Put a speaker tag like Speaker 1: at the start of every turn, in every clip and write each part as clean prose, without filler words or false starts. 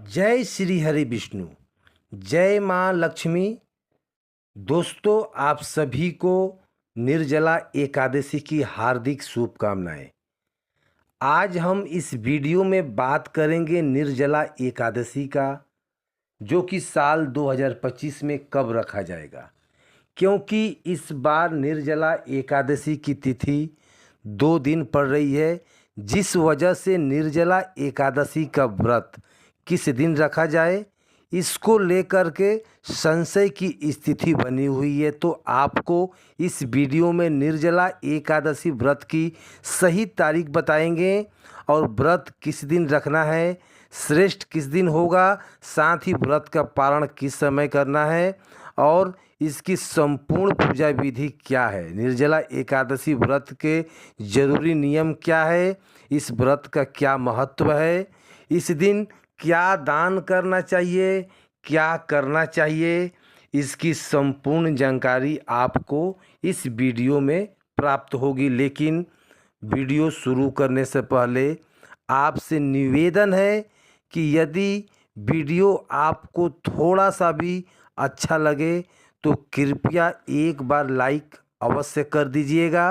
Speaker 1: जय श्री हरि विष्णु। जय माँ लक्ष्मी। दोस्तों, आप सभी को निर्जला एकादशी की हार्दिक शुभकामनाएं। आज हम इस वीडियो में बात करेंगे निर्जला एकादशी का, जो कि साल 2025 में कब रखा जाएगा, क्योंकि इस बार निर्जला एकादशी की तिथि 2 दिन पड़ रही है, जिस वजह से निर्जला एकादशी का व्रत किस दिन रखा जाए, इसको लेकर के संशय की स्थिति बनी हुई है। तो आपको इस वीडियो में निर्जला एकादशी व्रत की सही तारीख बताएंगे और व्रत किस दिन रखना है, श्रेष्ठ किस दिन होगा, साथ ही व्रत का पारण किस समय करना है और इसकी संपूर्ण पूजा विधि क्या है, निर्जला एकादशी व्रत के जरूरी नियम क्या है, इस व्रत का क्या महत्व है, इस दिन क्या दान करना चाहिए, क्या करना चाहिए, इसकी संपूर्ण जानकारी आपको इस वीडियो में प्राप्त होगी। लेकिन वीडियो शुरू करने से पहले आपसे निवेदन है कि यदि वीडियो आपको थोड़ा सा भी अच्छा लगे तो कृपया एक बार लाइक अवश्य कर दीजिएगा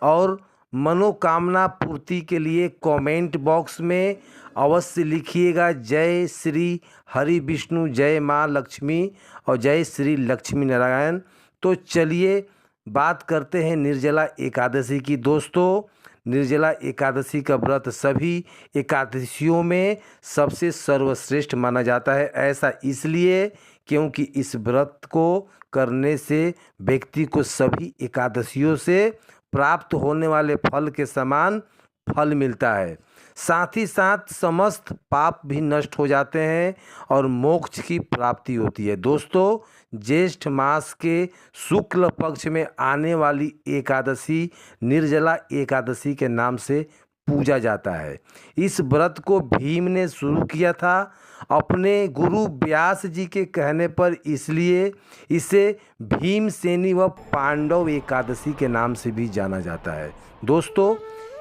Speaker 1: और मनोकामना पूर्ति के लिए कमेंट बॉक्स में अवश्य लिखिएगा जय श्री हरि विष्णु, जय माँ लक्ष्मी और जय श्री लक्ष्मी नारायण। तो चलिए बात करते हैं निर्जला एकादशी की। दोस्तों, निर्जला एकादशी का व्रत सभी एकादशियों में सबसे सर्वश्रेष्ठ माना जाता है। ऐसा इसलिए क्योंकि इस व्रत को करने से व्यक्ति को सभी एकादशियों से प्राप्त होने वाले फल के समान फल मिलता है। साथ ही साथ समस्त पाप भी नष्ट हो जाते हैं और मोक्ष की प्राप्ति होती है। दोस्तों, ज्येष्ठ मास के शुक्ल पक्ष में आने वाली एकादशी निर्जला एकादशी के नाम से पूजा जाता है। इस व्रत को भीम ने शुरू किया था अपने गुरु व्यास जी के कहने पर, इसलिए इसे भीमसेनी व पांडव एकादशी के नाम से भी जाना जाता है। दोस्तों,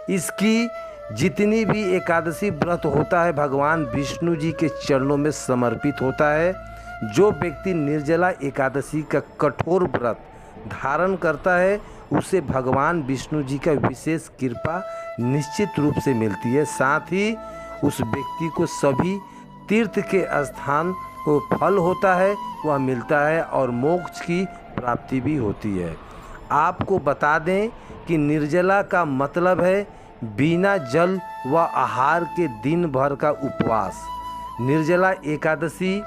Speaker 1: इसकी जितनी भी एकादशी व्रत होता है भगवान विष्णु जी के चरणों में समर्पित होता है। जो व्यक्ति निर्जला एकादशी का कठोर व्रत धारण करता है उसे भगवान विष्णु जी का विशेष कृपा निश्चित रूप से मिलती है। साथ ही उस व्यक्ति को सभी तीर्थ के स्थान को फल होता है वह मिलता है और मोक्ष की प्राप्ति भी होती है। आपको बता दें कि निर्जला का मतलब है बिना जल व आहार के दिन भर का उपवास। निर्जला एकादशी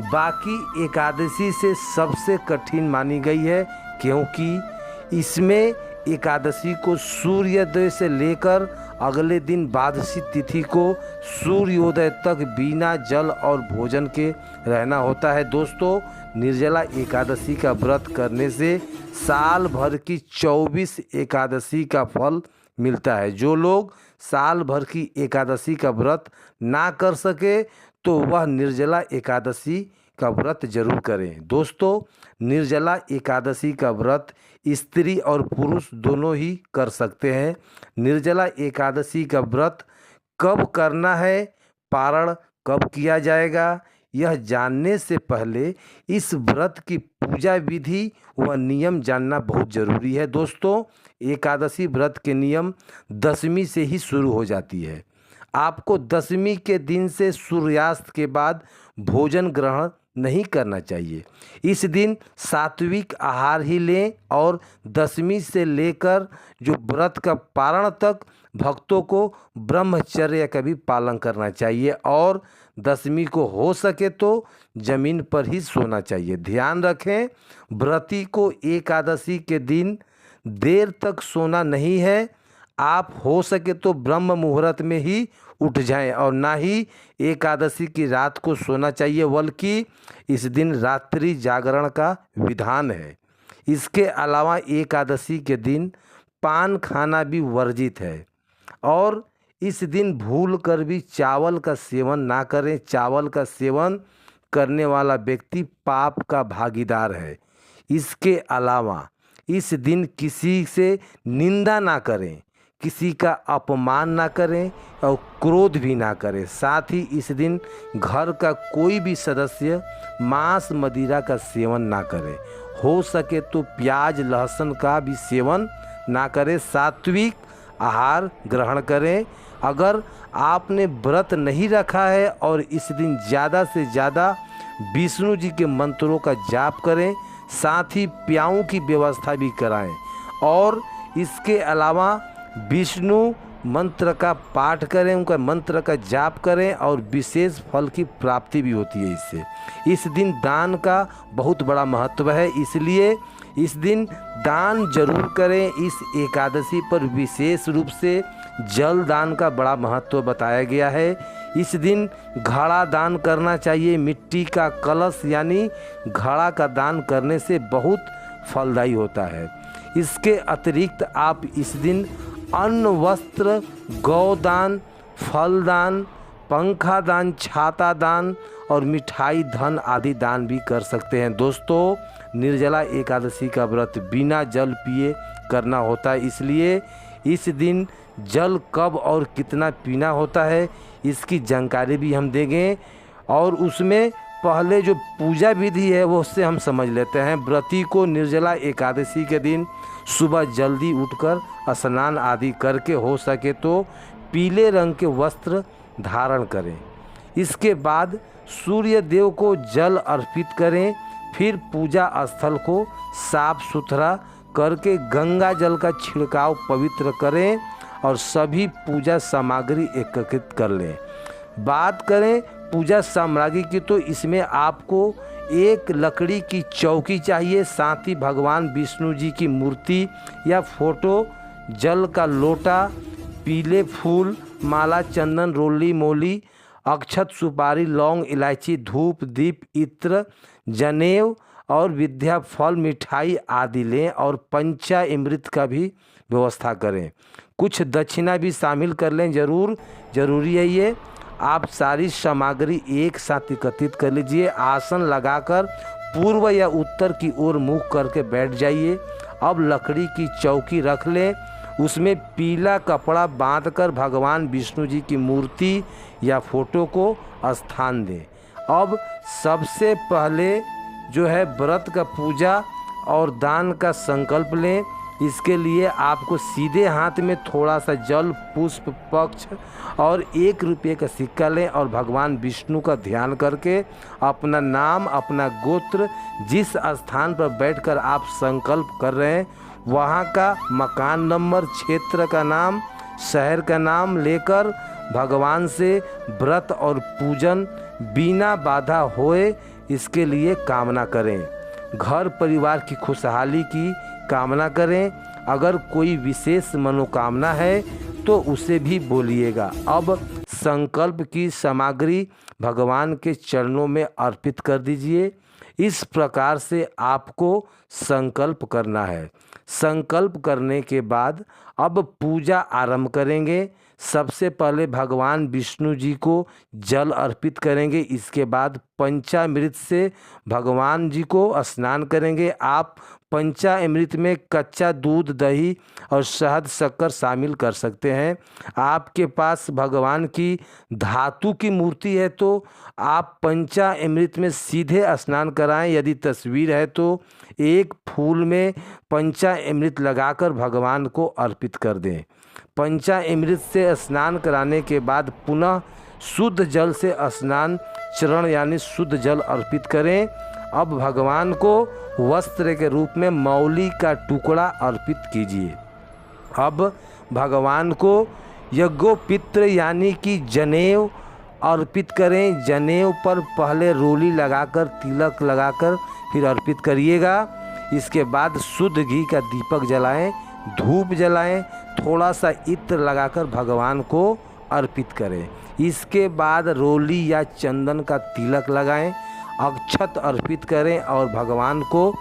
Speaker 1: बाकी एकादशी से सबसे कठिन मानी गई है, क्योंकि इसमें एकादशी को सूर्योदय से लेकर अगले दिन द्वादशी तिथि को सूर्योदय तक बिना जल और भोजन के रहना होता है। दोस्तों, निर्जला एकादशी का व्रत करने से साल भर की 24 एकादशी का फल मिलता है। जो लोग साल भर की एकादशी का व्रत ना कर सके तो वह निर्जला एकादशी का व्रत जरूर करें। दोस्तों, निर्जला एकादशी का व्रत स्त्री और पुरुष दोनों ही कर सकते हैं। निर्जला एकादशी का व्रत कब करना है, पारण कब किया जाएगा, यह जानने से पहले इस व्रत की पूजा विधि व नियम जानना बहुत ज़रूरी है। दोस्तों, एकादशी व्रत के नियम दशमी से ही शुरू हो जाती है। आपको दशमी के दिन से सूर्यास्त के बाद भोजन ग्रहण नहीं करना चाहिए। इस दिन सात्विक आहार ही लें और दशमी से लेकर जो व्रत का पारण तक भक्तों को ब्रह्मचर्य का भी पालन करना चाहिए और दशमी को हो सके तो जमीन पर ही सोना चाहिए। ध्यान रखें, व्रती को एकादशी के दिन देर तक सोना नहीं है। आप हो सके तो ब्रह्म मुहूर्त में ही उठ जाएं और ना ही एकादशी की रात को सोना चाहिए, बल्कि इस दिन रात्रि जागरण का विधान है। इसके अलावा एकादशी के दिन पान खाना भी वर्जित है और इस दिन भूल कर भी चावल का सेवन ना करें। चावल का सेवन करने वाला व्यक्ति पाप का भागीदार है। इसके अलावा इस दिन किसी से निंदा ना करें, किसी का अपमान ना करें और क्रोध भी ना करें। साथ ही इस दिन घर का कोई भी सदस्य मांस मदिरा का सेवन ना करे। हो सके तो प्याज लहसुन का भी सेवन ना करें। सात्विक आहार ग्रहण करें। अगर आपने व्रत नहीं रखा है और इस दिन ज़्यादा से ज़्यादा विष्णु जी के मंत्रों का जाप करें। साथ ही प्याऊ की व्यवस्था भी कराएं और इसके अलावा विष्णु मंत्र का पाठ करें, उनका मंत्र का जाप करें और विशेष फल की प्राप्ति भी होती है इससे। इस दिन दान का बहुत बड़ा महत्व है, इसलिए इस दिन दान जरूर करें। इस एकादशी पर विशेष रूप से जल दान का बड़ा महत्व बताया गया है। इस दिन घड़ा दान करना चाहिए। मिट्टी का कलश यानी घड़ा का दान करने से बहुत फलदायी होता है। इसके अतिरिक्त आप इस दिन अन्न वस्त्र गौदान फल दान पंखा दान छाता दान और मिठाई धन आदि दान भी कर सकते हैं। दोस्तों, निर्जला एकादशी का व्रत बिना जल पिए करना होता है, इसलिए इस दिन जल कब और कितना पीना होता है इसकी जानकारी भी हम देंगे और उसमें पहले जो पूजा विधि है वो उससे हम समझ लेते हैं। व्रती को निर्जला एकादशी के दिन सुबह जल्दी उठकर स्नान आदि करके हो सके तो पीले रंग के वस्त्र धारण करें। इसके बाद सूर्य देव को जल अर्पित करें। फिर पूजा स्थल को साफ सुथरा करके गंगा जल का छिड़काव पवित्र करें और सभी पूजा सामग्री एकत्रित कर लें। बात करें पूजा सामग्री की तो इसमें आपको एक लकड़ी की चौकी चाहिए, साथ ही भगवान विष्णु जी की मूर्ति या फोटो, जल का लोटा, पीले फूल, माला, चंदन, रोली मोली, अक्षत, सुपारी, लौंग, इलायची, धूप, दीप, इत्र, जनेऊ और विद्या फल मिठाई आदि लें और पंचामृत का भी व्यवस्था करें। कुछ दक्षिणा भी शामिल कर लें, जरूरी है ये। आप सारी सामग्री एक साथ एकत्रित कर लीजिए। आसन लगाकर पूर्व या उत्तर की ओर मुख करके बैठ जाइए। अब लकड़ी की चौकी रख लें, उसमें पीला कपड़ा बांधकर भगवान विष्णु जी की मूर्ति या फोटो को स्थान दें। अब सबसे पहले जो है व्रत का पूजा और दान का संकल्प लें। इसके लिए आपको सीधे हाथ में थोड़ा सा जल, पुष्प, पक्ष और 1 रुपये का सिक्का लें और भगवान विष्णु का ध्यान करके अपना नाम, अपना गोत्र, जिस स्थान पर बैठकर आप संकल्प कर रहे हैं वहाँ का मकान नंबर, क्षेत्र का नाम, शहर का नाम लेकर भगवान से व्रत और पूजन बिना बाधा होए इसके लिए कामना करें। घर परिवार की खुशहाली की कामना करें। अगर कोई विशेष मनोकामना है तो उसे भी बोलिएगा। अब संकल्प की सामग्री भगवान के चरणों में अर्पित कर दीजिए। इस प्रकार से आपको संकल्प करना है। संकल्प करने के बाद अब पूजा आरंभ करेंगे। सबसे पहले भगवान विष्णु जी को जल अर्पित करेंगे। इसके बाद पंचामृत से भगवान जी को स्नान करेंगे। आप पंचामृत में कच्चा दूध, दही और शहद, शक्कर शामिल कर सकते हैं। आपके पास भगवान की धातु की मूर्ति है तो आप पंचामृत में सीधे स्नान कराएं। यदि तस्वीर है तो एक फूल में पंचामृत लगाकर भगवान को अर्पित कर दें। पंचामृत से स्नान कराने के बाद पुनः शुद्ध जल से स्नान चरण यानी शुद्ध जल अर्पित करें। अब भगवान को वस्त्र के रूप में मौली का टुकड़ा अर्पित कीजिए। अब भगवान को यज्ञोपित्र यानी कि जनेऊ अर्पित करें। जनेऊ पर पहले रोली लगाकर, तिलक लगाकर फिर अर्पित करिएगा। इसके बाद शुद्ध घी का दीपक जलाएं, धूप जलाएं, थोड़ा सा इत्र लगाकर भगवान को अर्पित करें। इसके बाद रोली या चंदन का तिलक लगाएं, अक्षत अर्पित करें और भगवान को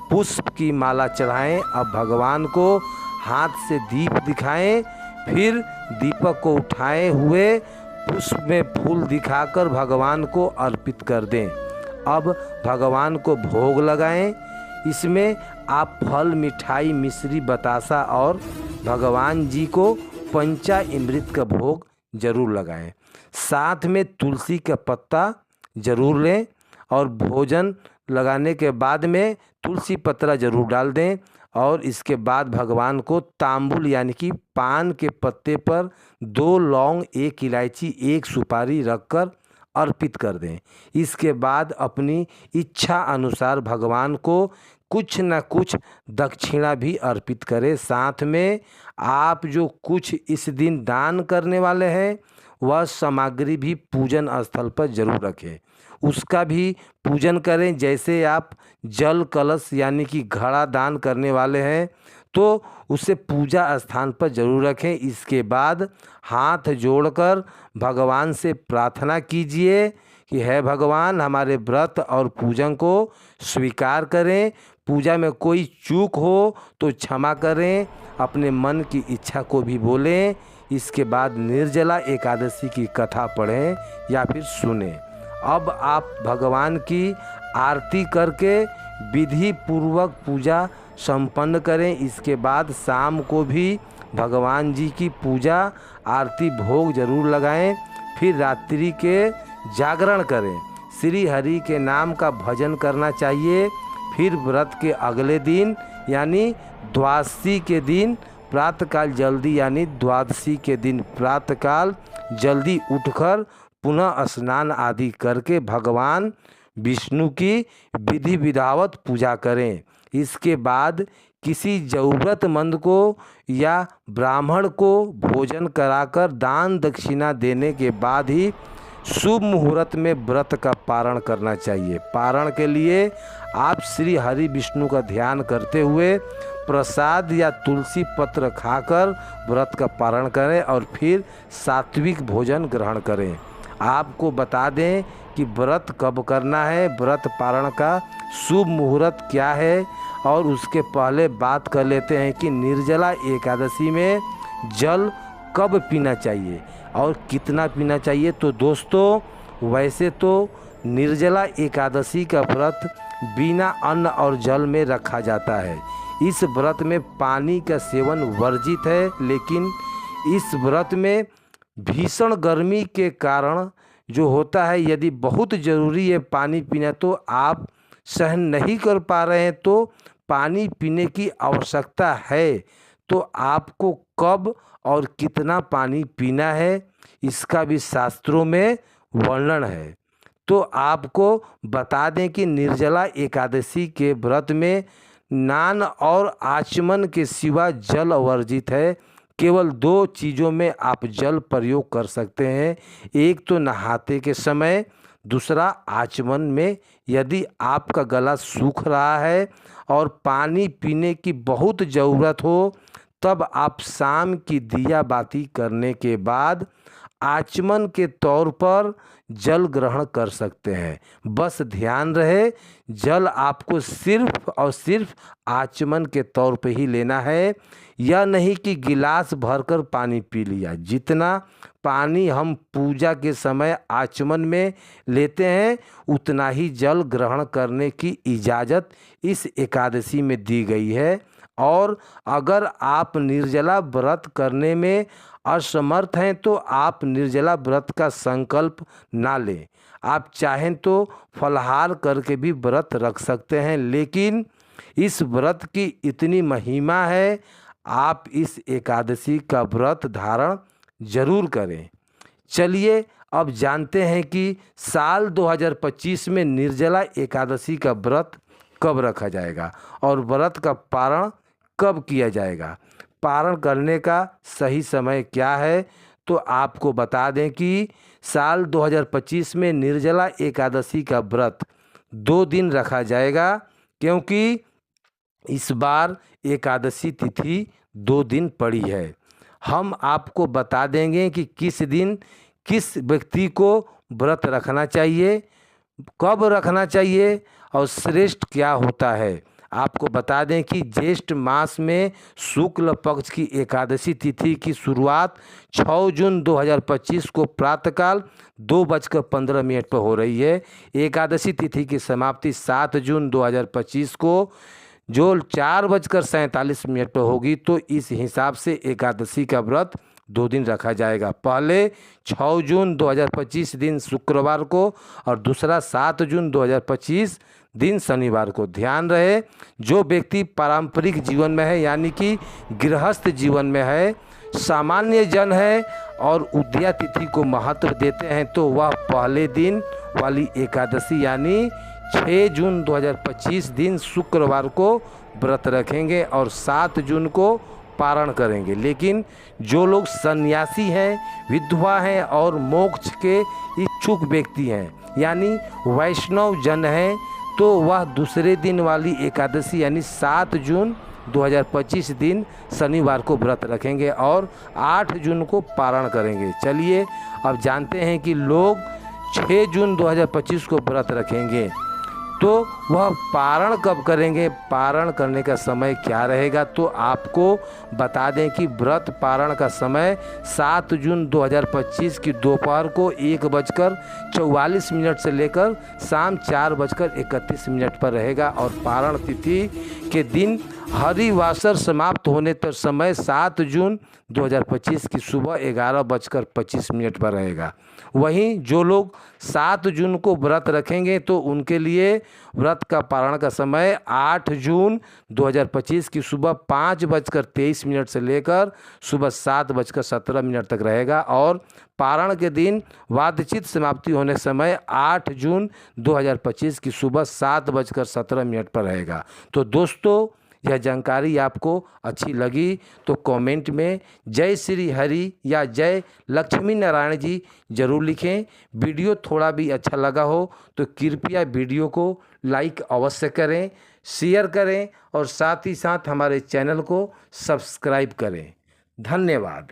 Speaker 1: पुष्प की माला चढ़ाएं। अब भगवान को हाथ से दीप दिखाएं, फिर दीपक को उठाए हुए पुष्प में फूल दिखाकर भगवान को अर्पित कर दें। अब भगवान को भोग लगाएं। इसमें आप फल, मिठाई, मिश्री, बतासा और भगवान जी को पंचामृत का भोग जरूर लगाएं। साथ में तुलसी का पत्ता जरूर लें और भोजन लगाने के बाद में तुलसी पत्ता जरूर डाल दें। और इसके बाद भगवान को तांबुल यानी कि पान के पत्ते पर 2 लौंग, 1 इलायची, 1 सुपारी रखकर अर्पित कर दें। इसके बाद अपनी इच्छा अनुसार भगवान को कुछ न कुछ दक्षिणा भी अर्पित करें। साथ में आप जो कुछ इस दिन दान करने वाले हैं वह सामग्री भी पूजन स्थल पर जरूर रखें, उसका भी पूजन करें। जैसे आप जल कलश यानी कि घड़ा दान करने वाले हैं तो उसे पूजा स्थान पर जरूर रखें। इसके बाद हाथ जोड़कर भगवान से प्रार्थना कीजिए कि है भगवान, हमारे व्रत और पूजन को स्वीकार करें। पूजा में कोई चूक हो तो क्षमा करें, अपने मन की इच्छा को भी बोलें। इसके बाद निर्जला एकादशी की कथा पढ़ें या फिर सुनें। अब आप भगवान की आरती करके विधि पूर्वक पूजा संपन्न करें। इसके बाद शाम को भी भगवान जी की पूजा आरती भोग जरूर लगाएं। फिर रात्रि के जागरण करें, श्री हरि के नाम का भजन करना चाहिए। फिर व्रत के अगले दिन यानी द्वादशी के दिन प्रातःकाल जल्दी यानी द्वादशी के दिन प्रातःकाल जल्दी उठकर पुनः स्नान आदि करके भगवान विष्णु की विधि विधावत पूजा करें। इसके बाद किसी ज़रूरतमंद को या ब्राह्मण को भोजन कराकर दान दक्षिणा देने के बाद ही शुभ मुहूर्त में व्रत का पारण करना चाहिए। पारण के लिए आप श्री हरि विष्णु का ध्यान करते हुए प्रसाद या तुलसी पत्र खाकर व्रत का पारण करें और फिर सात्विक भोजन ग्रहण करें। आपको बता दें कि व्रत कब करना है, व्रत पारण का शुभ मुहूर्त क्या है, और उसके पहले बात कर लेते हैं कि निर्जला एकादशी में जल कब पीना चाहिए और कितना पीना चाहिए। तो दोस्तों, वैसे तो निर्जला एकादशी का व्रत बिना अन्न और जल में रखा जाता है। इस व्रत में पानी का सेवन वर्जित है, लेकिन इस व्रत में भीषण गर्मी के कारण जो होता है, यदि बहुत ज़रूरी है पानी पीना तो आप सहन नहीं कर पा रहे हैं तो पानी पीने की आवश्यकता है, तो आपको कब और कितना पानी पीना है इसका भी शास्त्रों में वर्णन है। तो आपको बता दें कि निर्जला एकादशी के व्रत में नान और आचमन के सिवा जल वर्जित है। केवल 2 चीज़ों में आप जल प्रयोग कर सकते हैं, एक तो नहाते के समय, दूसरा आचमन में। यदि आपका गला सूख रहा है और पानी पीने की बहुत ज़रूरत हो तब आप शाम की दिया बाती करने के बाद आचमन के तौर पर जल ग्रहण कर सकते हैं। बस ध्यान रहे, जल आपको सिर्फ और सिर्फ आचमन के तौर पे ही लेना है। यह नहीं कि गिलास भरकर पानी पी लिया। जितना पानी हम पूजा के समय आचमन में लेते हैं उतना ही जल ग्रहण करने की इजाज़त इस एकादशी में दी गई है। और अगर आप निर्जला व्रत करने में असमर्थ हैं तो आप निर्जला व्रत का संकल्प ना लें। आप चाहें तो फलाहार करके भी व्रत रख सकते हैं, लेकिन इस व्रत की इतनी महिमा है, आप इस एकादशी का व्रत धारण जरूर करें। चलिए अब जानते हैं कि साल 2025 में निर्जला एकादशी का व्रत कब रखा जाएगा और व्रत का पारण कब किया जाएगा। पारण करने का सही समय क्या है, तो आपको बता दें कि साल 2025 में निर्जला एकादशी का व्रत 2 दिन रखा जाएगा, क्योंकि इस बार एकादशी तिथि 2 दिन पड़ी है। हम आपको बता देंगे कि किस दिन किस व्यक्ति को व्रत रखना चाहिए, कब रखना चाहिए और श्रेष्ठ क्या होता है। आपको बता दें कि ज्येष्ठ मास में शुक्ल पक्ष की एकादशी तिथि की शुरुआत 6 जून 2025 को प्रातःकाल 2:15 पर हो रही है। एकादशी तिथि की समाप्ति 7 जून 2025 को जो 4:47 पर होगी। तो इस हिसाब से एकादशी का व्रत 2 दिन रखा जाएगा। पहले 6 जून 2025 दिन शुक्रवार को और दूसरा 7 जून 2025 दिन शनिवार को। ध्यान रहे, जो व्यक्ति पारंपरिक जीवन में है यानी कि गृहस्थ जीवन में है, सामान्य जन है और उदया तिथि को महत्व देते हैं, तो वह पहले दिन वाली एकादशी यानी 6 जून 2025 दिन शुक्रवार को व्रत रखेंगे और 7 जून को पारण करेंगे। लेकिन जो लोग सन्यासी हैं, विधवा हैं और मोक्ष के इच्छुक व्यक्ति हैं यानी वैष्णव जन हैं, तो वह दूसरे दिन वाली एकादशी यानी 7 जून 2025 दिन शनिवार को व्रत रखेंगे और 8 जून को पारण करेंगे। चलिए अब जानते हैं कि लोग 6 जून 2025 को व्रत रखेंगे तो वह पारण कब करेंगे, पारण करने का समय क्या रहेगा। तो आपको बता दें कि व्रत पारण का समय 7 जून 2025 की दोपहर को 1:44 से लेकर शाम 4:31 पर रहेगा और पारण तिथि के दिन हरिवासर समाप्त होने तक समय 7 जून 2025 की सुबह 11:25 पर रहेगा। वहीं जो लोग 7 जून को व्रत रखेंगे तो उनके लिए व्रत का पारण का समय 8 जून 2025 की सुबह 5:23 से लेकर सुबह 7:17 तक रहेगा और पारण के दिन वादचित समाप्ति होने समय 8 जून 2025 की सुबह 7:17 पर रहेगा। तो दोस्तों, यह जानकारी आपको अच्छी लगी तो कमेंट में जय श्री हरि या जय लक्ष्मी नारायण जी जरूर लिखें। वीडियो थोड़ा भी अच्छा लगा हो तो कृपया वीडियो को लाइक अवश्य करें, शेयर करें और साथ ही साथ हमारे चैनल को सब्सक्राइब करें। धन्यवाद।